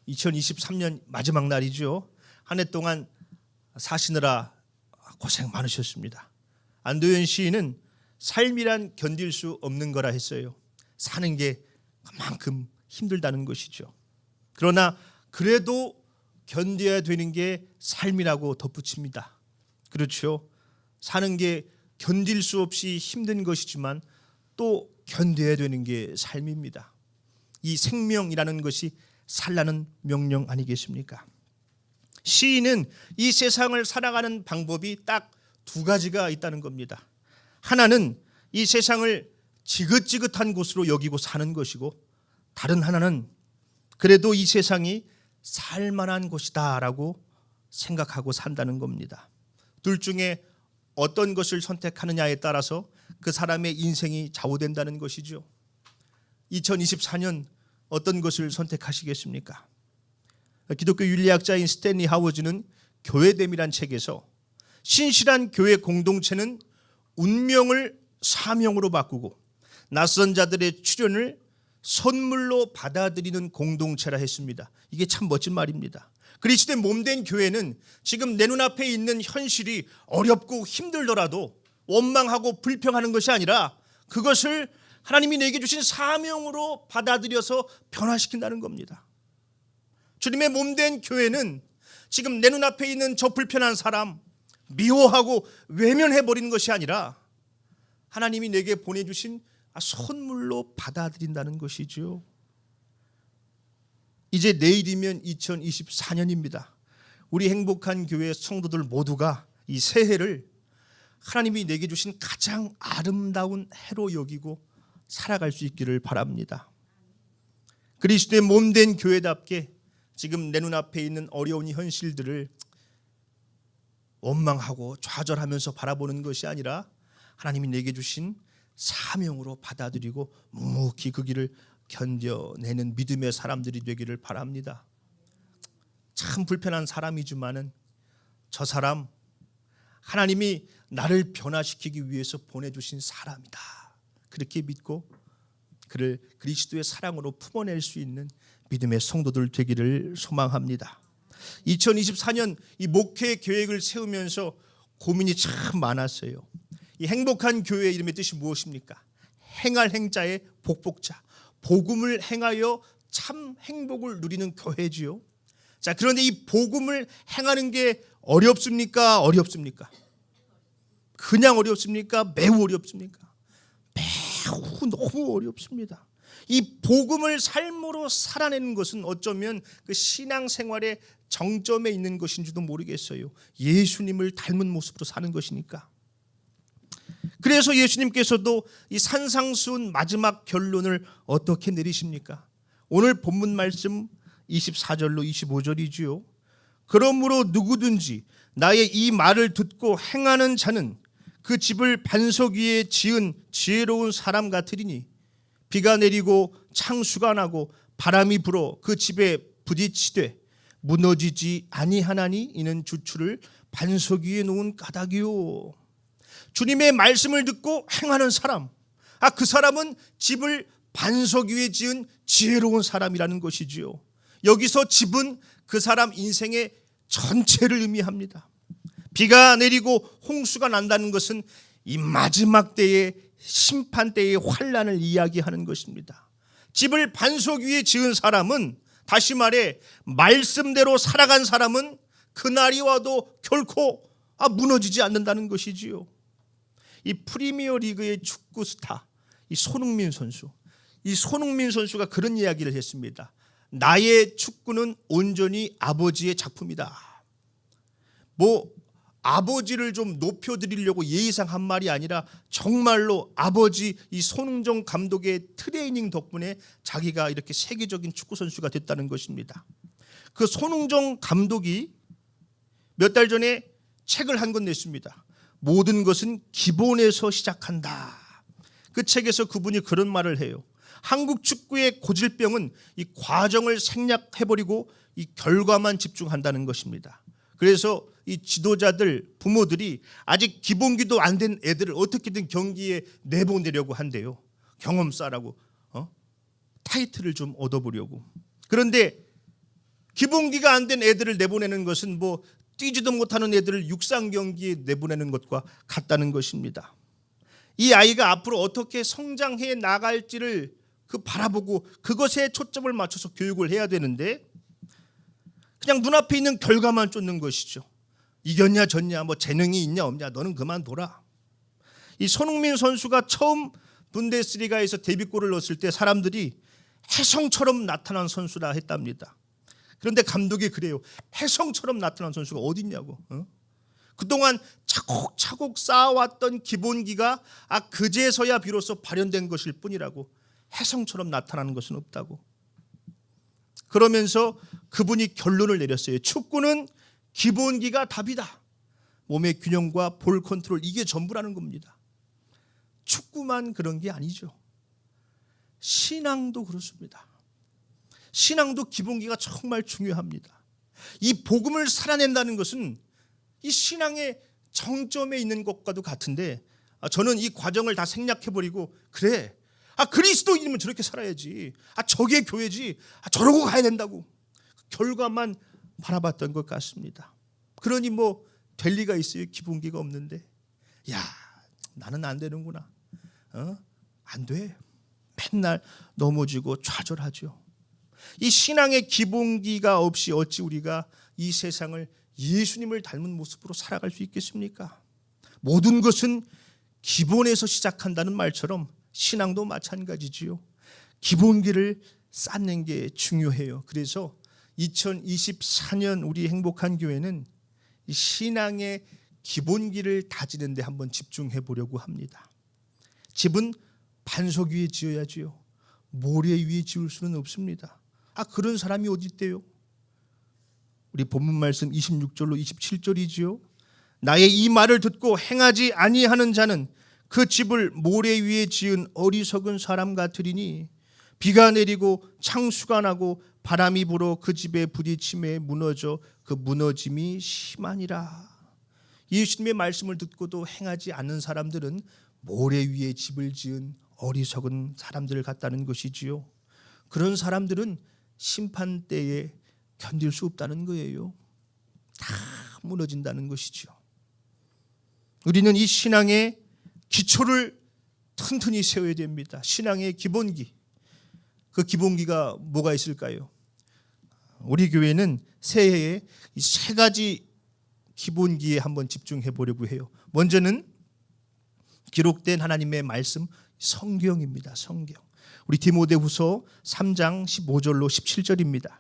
2023년 마지막 날이죠. 한 해 동안 사시느라 고생 많으셨습니다. 안도현 시인은 삶이란 견딜 수 없는 거라 했어요. 사는 게 그만큼 힘들다는 것이죠. 그러나 그래도 견뎌야 되는 게 삶이라고 덧붙입니다. 그렇죠. 사는 게 견딜 수 없이 힘든 것이지만 또 견뎌야 되는 게 삶입니다. 이 생명이라는 것이 살라는 명령 아니겠습니까? 시인은 이 세상을 살아가는 방법이 딱 두 가지가 있다는 겁니다. 하나는 이 세상을 지긋지긋한 곳으로 여기고 사는 것이고, 다른 하나는 그래도 이 세상이 살만한 곳이다 라고 생각하고 산다는 겁니다. 둘 중에 어떤 것을 선택하느냐에 따라서 그 사람의 인생이 좌우된다는 것이죠. 2024년 어떤 것을 선택하시겠습니까? 기독교 윤리학자인 스탠리 하워즈는 교회됨이란 책에서 신실한 교회 공동체는 운명을 사명으로 바꾸고 낯선 자들의 출현을 선물로 받아들이는 공동체라 했습니다. 이게 참 멋진 말입니다. 그리스도의 몸된 교회는 지금 내 눈앞에 있는 현실이 어렵고 힘들더라도 원망하고 불평하는 것이 아니라 그것을 하나님이 내게 주신 사명으로 받아들여서 변화시킨다는 겁니다. 주님의 몸된 교회는 지금 내 눈앞에 있는 저 불편한 사람 미워하고 외면해버리는 것이 아니라 하나님이 내게 보내주신 선물로 받아들인다는 것이죠. 이제 내일이면 2024년입니다. 우리 행복한 교회 성도들 모두가 이 새해를 하나님이 내게 주신 가장 아름다운 해로 여기고 살아갈 수 있기를 바랍니다. 그리스도의 몸된 교회답게 지금 내 눈앞에 있는 어려운 현실들을 원망하고 좌절하면서 바라보는 것이 아니라 하나님이 내게 주신 사명으로 받아들이고 묵묵히 그 길을 견뎌내는 믿음의 사람들이 되기를 바랍니다. 참 불편한 사람이지만은 저 사람 하나님이 나를 변화시키기 위해서 보내주신 사람이다. 그렇게 믿고 그를 그리스도의 사랑으로 품어낼 수 있는 믿음의 성도들 되기를 소망합니다. 2024년 이 목회 계획을 세우면서 고민이 참 많았어요. 이 행복한 교회의 이름의 뜻이 무엇입니까? 행할 행자의 복복자, 복음을 행하여 참 행복을 누리는 교회지요. 자, 그런데 이 복음을 행하는 게 어렵습니까? 어렵습니까? 그냥 어렵습니까? 매우 어렵습니까? 매우 너무 어렵습니다. 이 복음을 삶으로 살아내는 것은 어쩌면 그 신앙생활의 정점에 있는 것인지도 모르겠어요. 예수님을 닮은 모습으로 사는 것이니까. 그래서 예수님께서도 이 산상수훈 마지막 결론을 어떻게 내리십니까? 오늘 본문 말씀 24절로 25절이지요. 그러므로 누구든지 나의 이 말을 듣고 행하는 자는 그 집을 반석 위에 지은 지혜로운 사람 같으리니 비가 내리고 창수가 나고 바람이 불어 그 집에 부딪히되 무너지지 아니하나니 이는 주추를 반석 위에 놓은 까닭이요. 주님의 말씀을 듣고 행하는 사람, 그 사람은 집을 반석 위에 지은 지혜로운 사람이라는 것이지요. 여기서 집은 그 사람 인생의 전체를 의미합니다. 비가 내리고 홍수가 난다는 것은 이 마지막 때의 심판 때의 환난을 이야기하는 것입니다. 집을 반석 위에 지은 사람은, 다시 말해 말씀대로 살아간 사람은 그날이 와도 결코 무너지지 않는다는 것이지요. 이 프리미어 리그의 축구 스타 이 손흥민 선수가 그런 이야기를 했습니다. 나의 축구는 온전히 아버지의 작품이다. 아버지를 좀 높여드리려고 예의상 한 말이 아니라 정말로 아버지 이 손흥정 감독의 트레이닝 덕분에 자기가 이렇게 세계적인 축구 선수가 됐다는 것입니다. 그 손흥정 감독이 몇 달 전에 책을 한 권 냈습니다. 모든 것은 기본에서 시작한다. 그 책에서 그분이 그런 말을 해요. 한국 축구의 고질병은 이 과정을 생략해버리고 이 결과만 집중한다는 것입니다. 그래서 이 지도자들, 부모들이 아직 기본기도 안 된 애들을 어떻게든 경기에 내보내려고 한대요. 경험 쌓으라고, 타이틀을 좀 얻어보려고. 그런데 기본기가 안 된 애들을 내보내는 것은 뭐 뛰지도 못하는 애들을 육상 경기에 내보내는 것과 같다는 것입니다. 이 아이가 앞으로 어떻게 성장해 나갈지를 바라보고 그것에 초점을 맞춰서 교육을 해야 되는데 그냥 눈앞에 있는 결과만 쫓는 것이죠. 이겼냐 졌냐 뭐 재능이 있냐 없냐 너는 그만둬라. 이 손흥민 선수가 처음 분데스리가에서 데뷔골을 넣었을 때 사람들이 혜성처럼 나타난 선수라 했답니다. 그런데 감독이 그래요. 혜성처럼 나타난 선수가 어디 있냐고. 그동안 차곡차곡 쌓아왔던 기본기가 그제서야 비로소 발현된 것일 뿐이라고. 혜성처럼 나타나는 것은 없다고. 그러면서 그분이 결론을 내렸어요. 축구는 기본기가 답이다. 몸의 균형과 볼 컨트롤 이게 전부라는 겁니다. 축구만 그런 게 아니죠. 신앙도 그렇습니다. 신앙도 기본기가 정말 중요합니다. 이 복음을 살아낸다는 것은 이 신앙의 정점에 있는 것과도 같은데 저는 이 과정을 다 생략해버리고 그래 그리스도인이면 저렇게 살아야지 저게 교회지 저러고 가야 된다고 결과만 바라봤던 것 같습니다. 그러니 뭐 될 리가 있어요. 기본기가 없는데 야 나는 안 되는구나. 안 돼. 맨날 넘어지고 좌절하죠. 이 신앙의 기본기가 없이 어찌 우리가 이 세상을 예수님을 닮은 모습으로 살아갈 수 있겠습니까? 모든 것은 기본에서 시작한다는 말처럼 신앙도 마찬가지지요. 기본기를 쌓는 게 중요해요. 그래서 2024년 우리 행복한 교회는 이 신앙의 기본기를 다지는 데 한번 집중해 보려고 합니다. 집은 반석 위에 지어야지요. 모래 위에 지을 수는 없습니다. 그런 사람이 어디 있대요? 우리 본문 말씀 26절로 27절이지요. 나의 이 말을 듣고 행하지 아니하는 자는 그 집을 모래 위에 지은 어리석은 사람 같으리니 비가 내리고 창수가 나고 바람이 불어 그 집에 부딪힘에 무너져 그 무너짐이 심하니라. 예수님의 말씀을 듣고도 행하지 않는 사람들은 모래 위에 집을 지은 어리석은 사람들 같다는 것이지요. 그런 사람들은 심판 때에 견딜 수 없다는 거예요. 다 무너진다는 것이죠. 우리는 이 신앙의 기초를 튼튼히 세워야 됩니다. 신앙의 기본기. 그 기본기가 뭐가 있을까요? 우리 교회는 새해에 이 세 가지 기본기에 한번 집중해 보려고 해요. 먼저는 기록된 하나님의 말씀 성경입니다. 성경. 우리 디모데후서 3장 15절로 17절입니다.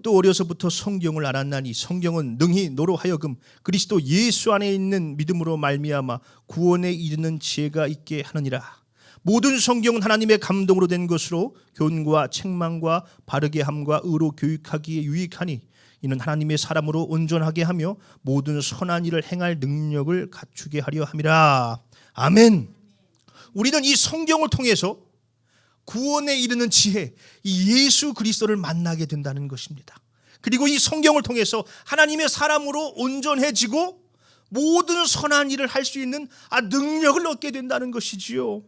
또 어려서부터 성경을 알았나니 성경은 능히 너로 하여금 그리스도 예수 안에 있는 믿음으로 말미암아 구원에 이르는 지혜가 있게 하느니라. 모든 성경은 하나님의 감동으로 된 것으로 교훈과 책망과 바르게 함과 의로 교육하기에 유익하니 이는 하나님의 사람으로 온전하게 하며 모든 선한 일을 행할 능력을 갖추게 하려 함이라. 아멘. 우리는 이 성경을 통해서 구원에 이르는 지혜, 이 예수 그리스도를 만나게 된다는 것입니다. 그리고 이 성경을 통해서 하나님의 사람으로 온전해지고 모든 선한 일을 할 수 있는 능력을 얻게 된다는 것이지요.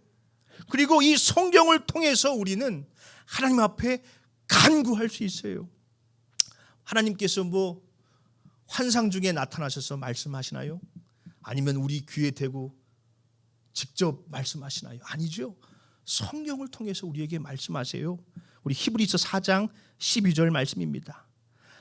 그리고 이 성경을 통해서 우리는 하나님 앞에 간구할 수 있어요. 하나님께서 뭐 환상 중에 나타나셔서 말씀하시나요? 아니면 우리 귀에 대고 직접 말씀하시나요? 아니죠. 성경을 통해서 우리에게 말씀하세요. 우리 히브리서 4장 12절 말씀입니다.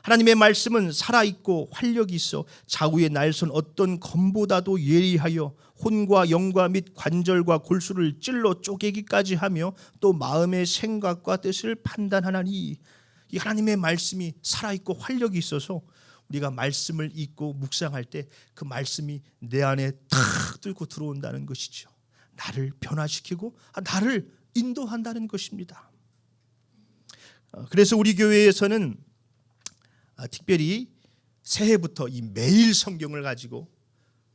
하나님의 말씀은 살아있고 활력이 있어 좌우의 날선 어떤 검보다도 예리하여 혼과 영과 및 관절과 골수를 찔러 쪼개기까지 하며 또 마음의 생각과 뜻을 판단하나니. 이 하나님의 말씀이 살아있고 활력이 있어서 우리가 말씀을 읽고 묵상할 때 그 말씀이 내 안에 탁 뚫고 들어온다는 것이죠. 나를 변화시키고 나를 인도한다는 것입니다. 그래서 우리 교회에서는 특별히 새해부터 이 매일 성경을 가지고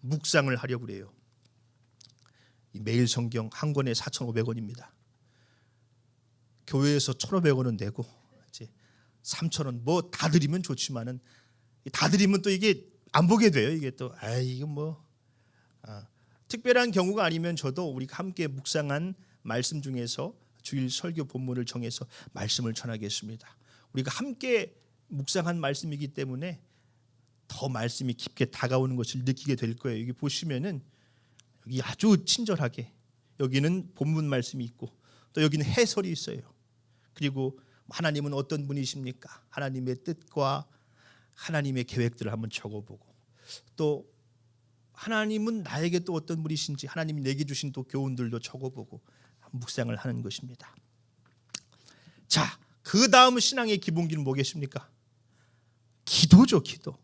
묵상을 하려고 그래요. 이 매일 성경 한 권에 4,500원입니다. 교회에서 1,500원은 내고 이제 3,000원 뭐 다 드리면 좋지만은 다 드리면 또 이게 안 보게 돼요. 이게 또 이거 뭐 특별한 경우가 아니면 저도 우리가 함께 묵상한 말씀 중에서 주일 설교 본문을 정해서 말씀을 전하겠습니다. 우리가 함께 묵상한 말씀이기 때문에 더 말씀이 깊게 다가오는 것을 느끼게 될 거예요. 여기 보시면은 여기 아주 친절하게 여기는 본문 말씀이 있고 또 여기는 해설이 있어요. 그리고 하나님은 어떤 분이십니까? 하나님의 뜻과 하나님의 계획들을 한번 적어보고 또 하나님은 나에게 또 어떤 분이신지 하나님이 내게 주신 또 교훈들도 적어보고 묵상을 하는 것입니다. 자, 그 다음 신앙의 기본기는 뭐겠습니까? 기도죠, 기도.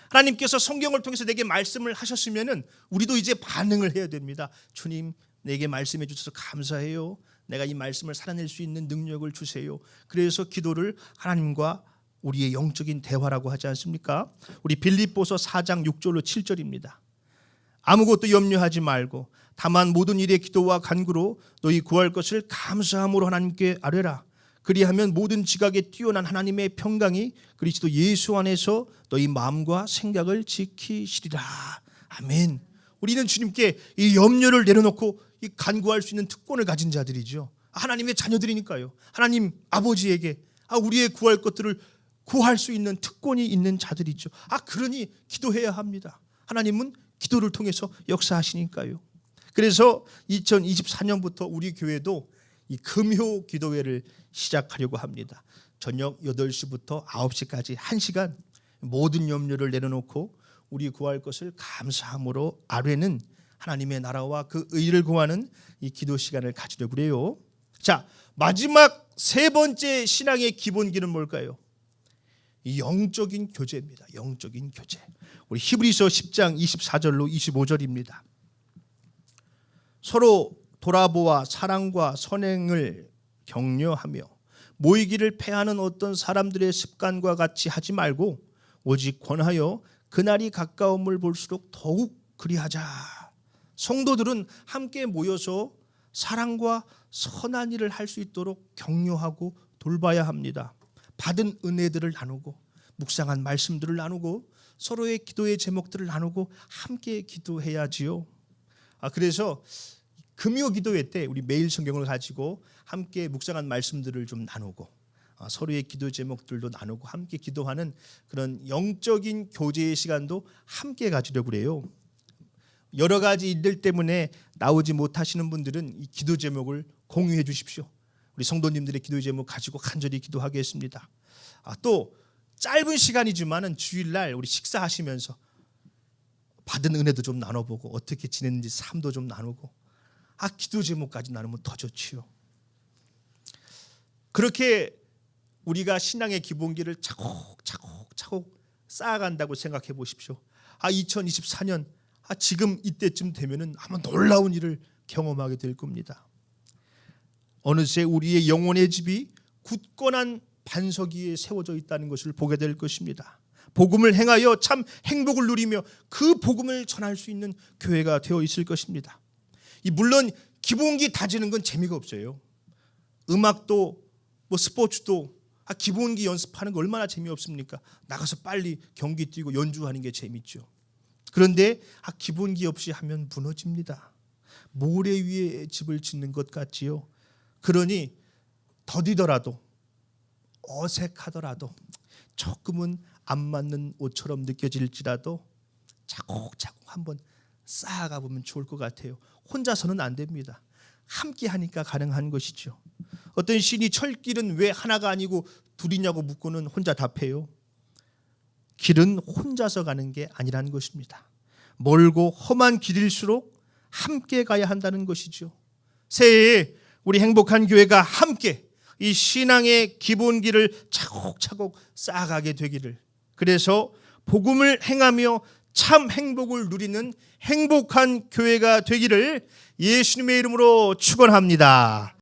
하나님께서 성경을 통해서 내게 말씀을 하셨으면은 우리도 이제 반응을 해야 됩니다. 주님, 내게 말씀해 주셔서 감사해요. 내가 이 말씀을 살아낼 수 있는 능력을 주세요. 그래서 기도를 하나님과 우리의 영적인 대화라고 하지 않습니까? 우리 빌립보서 4장 6절로 7절입니다. 아무것도 염려하지 말고 다만 모든 일에 기도와 간구로 너희 구할 것을 감사함으로 하나님께 아뢰라. 그리하면 모든 지각에 뛰어난 하나님의 평강이 그리스도 예수 안에서 너희 마음과 생각을 지키시리라. 아멘. 우리는 주님께 이 염려를 내려놓고 이 간구할 수 있는 특권을 가진 자들이죠. 하나님의 자녀들이니까요. 하나님 아버지에게 우리의 구할 것들을 구할 수 있는 특권이 있는 자들이죠. 그러니 기도해야 합니다. 하나님은 기도를 통해서 역사하시니까요. 그래서 2024년부터 우리 교회도 이 금요 기도회를 시작하려고 합니다. 저녁 8시부터 9시까지 1시간 모든 염려를 내려놓고 우리 구할 것을 감사함으로 아뢰는 하나님의 나라와 그 의를 구하는 이 기도 시간을 가지려고 그래요. 자, 마지막 세 번째 신앙의 기본기는 뭘까요? 이 영적인 교제입니다. 영적인 교제. 우리 히브리서 10장 24절로 25절입니다. 서로 돌아보아 사랑과 선행을 격려하며 모이기를 패하는 어떤 사람들의 습관과 같이 하지 말고 오직 권하여 그날이 가까움을 볼수록 더욱 그리하자. 성도들은 함께 모여서 사랑과 선한 일을 할 수 있도록 격려하고 돌봐야 합니다. 받은 은혜들을 나누고 묵상한 말씀들을 나누고 서로의 기도의 제목들을 나누고 함께 기도해야지요. 그래서 금요 기도회 때 우리 매일 성경을 가지고 함께 묵상한 말씀들을 좀 나누고 서로의 기도 제목들도 나누고 함께 기도하는 그런 영적인 교제의 시간도 함께 가지려고 그래요. 여러 가지 일들 때문에 나오지 못하시는 분들은 이 기도 제목을 공유해 주십시오. 우리 성도님들의 기도 제목 가지고 간절히 기도하겠습니다. 또 짧은 시간이지만은 주일날 우리 식사하시면서 받은 은혜도 좀 나눠보고 어떻게 지냈는지 삶도 좀 나누고 기도 제목까지 나누면 더 좋지요. 그렇게 우리가 신앙의 기본기를 차곡차곡 쌓아간다고 생각해 보십시오. 2024년 지금 이때쯤 되면은 아마 놀라운 일을 경험하게 될 겁니다. 어느새 우리의 영혼의 집이 굳건한 반석 위에 세워져 있다는 것을 보게 될 것입니다. 복음을 행하여 참 행복을 누리며 그 복음을 전할 수 있는 교회가 되어 있을 것입니다. 물론 기본기 다지는 건 재미가 없어요. 음악도 스포츠도 기본기 연습하는 거 얼마나 재미없습니까? 나가서 빨리 경기 뛰고 연주하는 게 재밌죠. 그런데 기본기 없이 하면 무너집니다. 모래 위에 집을 짓는 것 같지요. 그러니 더디더라도 어색하더라도 조금은 안 맞는 옷처럼 느껴질지라도 차곡차곡 한번 쌓아가 보면 좋을 것 같아요. 혼자서는 안 됩니다. 함께 하니까 가능한 것이죠. 어떤 시인이 철길은 왜 하나가 아니고 둘이냐고 묻고는 혼자 답해요. 길은 혼자서 가는 게 아니라는 것입니다. 멀고 험한 길일수록 함께 가야 한다는 것이죠. 새해에 우리 행복한 교회가 함께 이 신앙의 기본기를 차곡차곡 쌓아가게 되기를, 그래서 복음을 행하며 참 행복을 누리는 행복한 교회가 되기를 예수님의 이름으로 축원합니다.